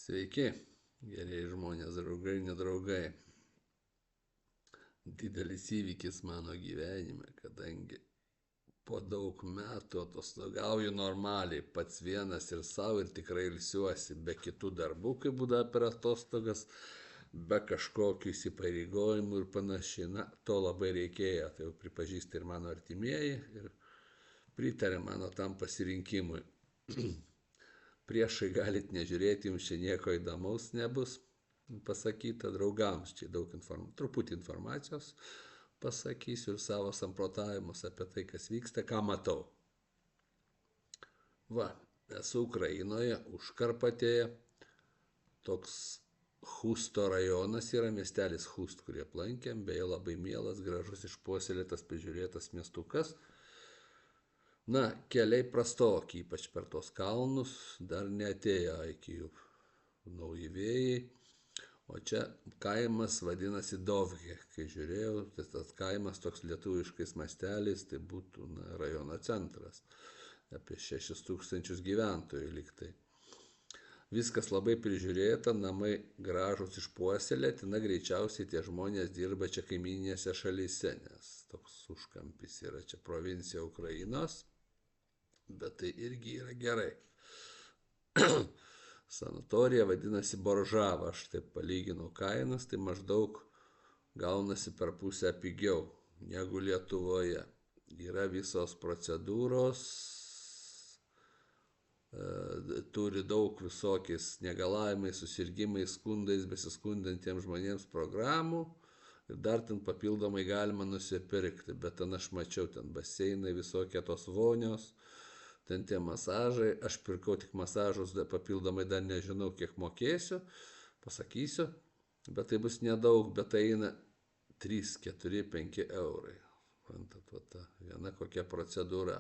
Sveiki, gerieji žmonės, draugai ir nedraugai. Didelis įvykis mano gyvenime, kadangi po daug metų atostogauju normaliai, pats vienas ir savo ir tikrai ilsiuosi, be kitų darbų, kai būdavo per atostogas, be kažkokių įsipareigojimų ir panašiai. Na, to labai reikėjo, tai jau pripažįsta ir mano artimieji ir pritarė mano tam pasirinkimui. Priešai galit nežiūrėti, jums čia nieko įdomaus nebus pasakyta, draugams čia daug truputį informacijos pasakysiu ir savo samprotavimus apie tai, kas vyksta, ką matau. Va, esu Ukrainoje, Užkarpatėje, toks Husto rajonas yra, miestelis Hust, kurį aplankėm, beje labai mielas, gražus, išpuoselėtas, prižiūrėtas miestukas. Na, keliai prastoki, ypač per tos kalnus, dar neatėjo iki jų nauji vėjai, o čia kaimas vadinasi Dovhe, kai žiūrėjau, tai tas kaimas toks lietuviškais masteliais, tai būtų rajono centras, apie 6000 gyventojų liktai. Viskas labai prižiūrėta, namai gražus išpuoselėti, na greičiausiai tie žmonės dirba čia kaimininėse šalyse, nes toks užkampis yra čia provincija Ukrainos. Bet tai irgi yra gerai. Sanatorija vadinasi Boržava, aš taip palyginau kainas, tai maždaug gaunasi per pusę pigiau negu Lietuvoje. Yra visos procedūros, turi daug visokiais negalavimais, susirgymais, skundais, besiskundantiems žmonėms programų. Ir dar ten papildomai galima nusipirkti, bet ten aš mačiau, ten baseinai, visokie tos vonios. Ten tie masažai, aš pirkau tik masažus, papildomai dar nežinau, kiek mokėsiu, pasakysiu, bet tai bus nedaug, bet tai eina 3, 4, 5 eurai. Mantat, va ta viena kokia procedūra.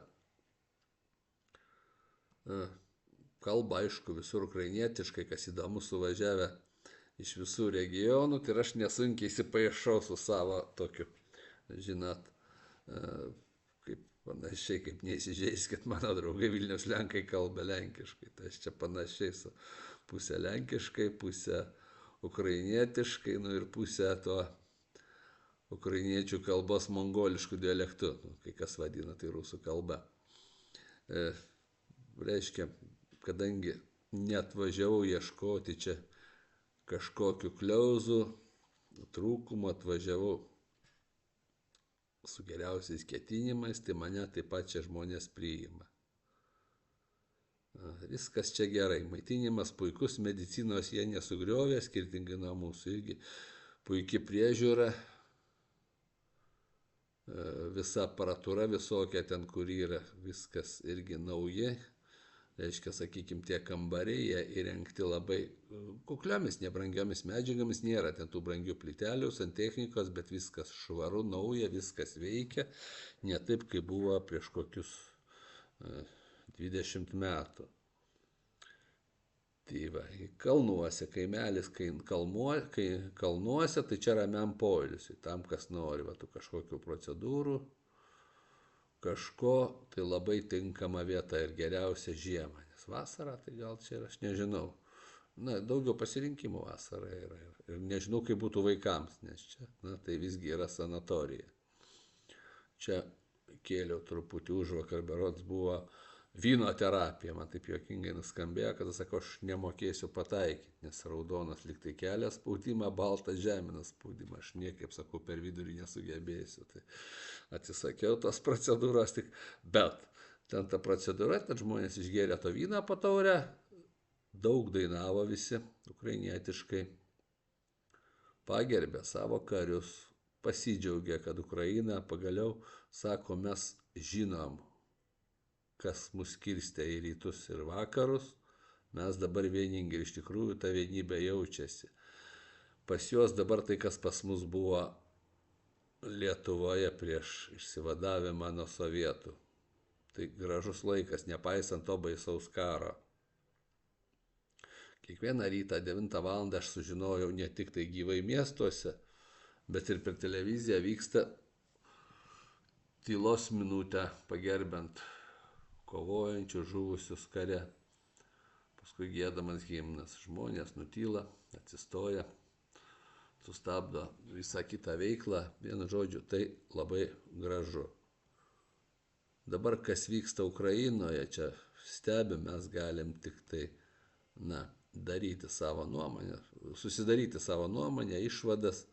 Kalba, aišku, visur ukrainietiškai, kas įdomu, suvažiavę iš visų regionų, tai aš nesunkiai įsipaišau su savo tokiu, žinot, panašiai kaip neįsižeiskit, mano draugai Vilniaus lenkai kalba lenkiškai, tai aš čia panašiai su pusę lenkiškai, pusę ukrainietiškai, ir pusę to ukrainiečių kalbos mongoliškų dialektų, kai kas vadina tai rusų kalba. Reiškia, kadangi neatvažiavau ieškoti čia kažkokių kliauzų, trūkumų, atvažiavau su geriausiais ketinimais, tai mane taip pat čia žmonės priima. Viskas čia gerai, maitinimas puikus, medicinos jie nesugriovė, skirtingai nuo mūsų, irgi puikia priežiūra, visa aparatūra visokia ten, kur yra, viskas irgi nauji, reiškia, sakykime, tie kambariai, jie įrengti labai kukliomis, nebrangiomis medžiagomis, nėra ten tų brangių plytelių, santechnikos, bet viskas švaru, nauja, viskas veikia, ne taip, kaip buvo prieš kokius 20 metų. Tai va, kalnuose, kaimelis, kai kalnuose, tai čia ramiam poilsiui, tam, kas nori, va, tų kažkokių procedūrų, kažko, tai labai tinkama vieta ir geriausia žiemą, nes vasara, tai gal čia ir aš nežinau. Na, daugiau pasirinkimų vasara yra ir nežinau, kaip būtų vaikams, nes čia, tai visgi yra sanatorija. Čia kėliau truputį užvakar, berods buvo vyno terapija, man taip juokingai nuskambėjo, kad sakau, aš nemokėsiu pataikyti, nes raudonas liktai kelia spaudimą, baltas žemina spaudimą, aš niekaip, sakau, per vidurį nesugebėsiu. Tai atsisakiau tos procedūros, bet ten ta procedūra, kad žmonės išgėrė to vyną po taurę, daug dainavo visi ukrainietiškai, pagerbė savo karius, pasidžiaugė, kad Ukraina pagaliau, sako, mes žinom, kas mus skirstė į rytus ir vakarus, mes dabar vieningi ir iš tikrųjų ta vienybė jaučiasi. Pas juos dabar tai, kas pas mus buvo Lietuvoje prieš išsivadavimą nuo sovietų. Tai gražus laikas, nepaisant to baisaus karo. Kiekvieną rytą 9 val. Aš sužinojau ne tik tai gyvai miestuose, bet ir per televiziją vyksta tylos minutę pagerbent kovojančių žuvusius kare. paskui giedamas himnas, žmonės nutyla, atsistoja, sustabdo visą kitą veiklą, vienu žodžiu, tai labai gražu. Dabar kas vyksta Ukrainoje, čia stebim, mes galim tik tai, daryti savo nuomonę, susidaryti savo nuomonę, išvadas.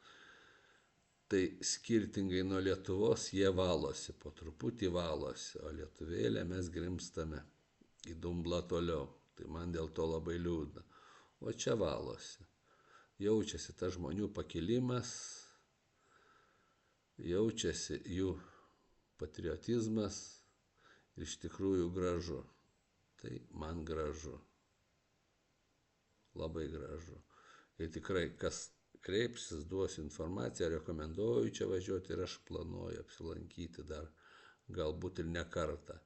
Tai skirtingai nuo Lietuvos jie valosi, po truputį valosi, o Lietuvėlė mes grimstame į dumblą toliau. Tai man dėl to labai liūdna. O čia valosi. Jaučiasi tas žmonių pakilimas, jaučiasi jų patriotizmas ir iš tikrųjų gražu. Tai man gražu. Labai gražu. Ir tikrai, kas kreipsis, duosiu informaciją, rekomenduoju čia važiuoti ir aš planuoju apsilankyti dar, galbūt ir ne kartą.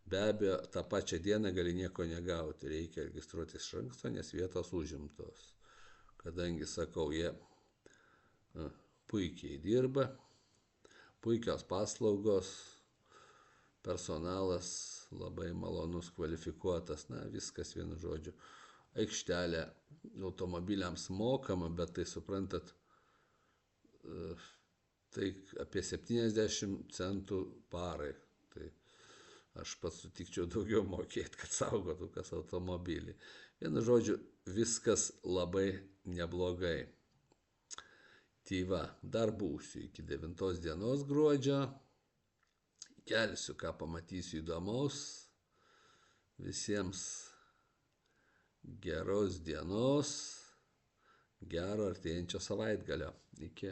Be abejo, tą pačią dieną gali nieko negauti, reikia registruotis iš anksto, nes vietos užimtos. Kadangi, sakau, jie puikiai dirba, puikios paslaugos, personalas labai malonus, kvalifikuotas, viskas vienu žodžiu. Aikštelė automobiliams mokama, bet tai suprantat, tai apie 70 centų parai. Tai aš pats sutikčiau daugiau mokėti, kad saugotų kas automobilį. Vienu žodžiu, viskas labai neblogai. Tai va, dar būsiu iki 9 dienos gruodžio. Kelsiu, ką pamatysiu įdomaus. Visiems geros dienos, gero artėjančio savaitgalio. Iki.